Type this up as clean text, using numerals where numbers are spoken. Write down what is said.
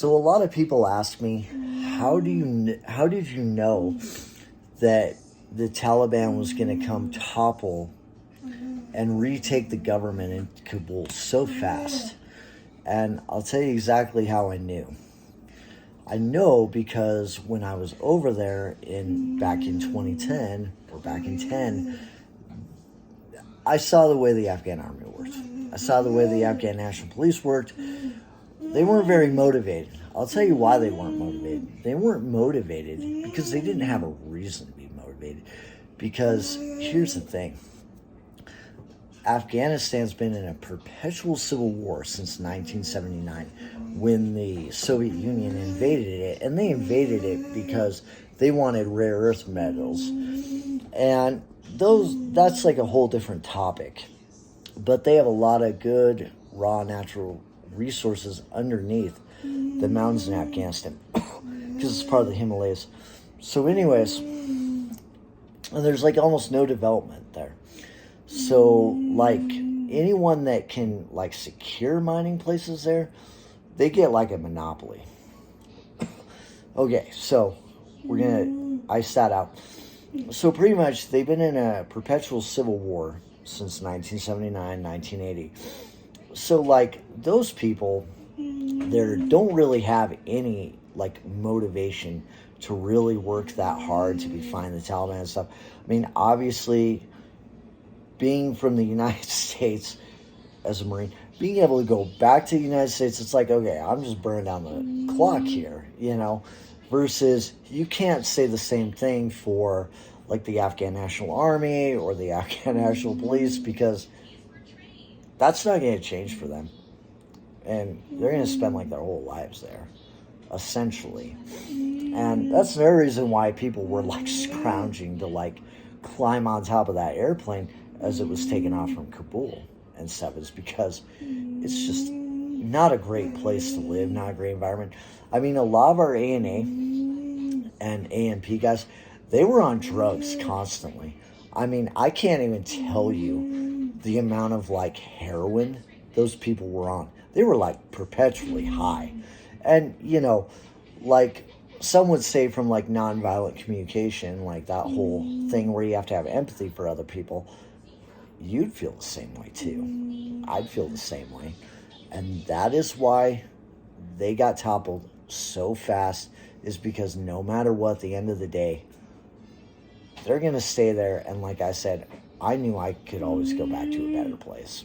So a lot of people ask me, how did you know that the Taliban was going to come topple and retake the government in Kabul so fast? And I'll tell you exactly how I knew. I know because when I was over there back in 2010 or back in 10, I saw the way the Afghan army worked. I saw the way the Afghan National Police worked. They weren't very motivated. I'll tell you why they weren't motivated. They weren't motivated because they didn't have a reason to be motivated. Because here's the thing. Afghanistan's been in a perpetual civil war since 1979 when the Soviet Union invaded it. And they invaded it because they wanted rare earth metals. And that's like a whole different topic. But they have a lot of good raw natural resources underneath the mountains in Afghanistan because it's part of the Himalayas. So anyways, and there's like almost no development there. So like anyone that can like secure mining places there, they get like a monopoly. Okay, so we're gonna ice that out. So pretty much they've been in a perpetual civil war since 1979, 1980. So like those people there don't really have any like motivation to really work that hard to be fighting the Taliban and stuff. I mean, obviously, being from the United States as a Marine, being able to go back to the United States, it's like, okay, I'm just burning down the clock here, versus you can't say the same thing for like the Afghan National Army or the Afghan National Police, because that's not going to change for them. And they're going to spend like their whole lives there, essentially. And that's another reason why people were like scrounging to like climb on top of that airplane as it was taking off from Kabul and stuff, is because it's just not a great place to live, not a great environment. I mean, a lot of our ANA and ANP guys, they were on drugs constantly. I mean, I can't even tell you the amount of like heroin those people were on. They were like perpetually high. And, like some would say from like nonviolent communication, like that whole thing where you have to have empathy for other people, you'd feel the same way too. I'd feel the same way. And that is why they got toppled so fast, is because no matter what, at the end of the day, they're going to stay there. And like I said, I knew I could always go back to a better place.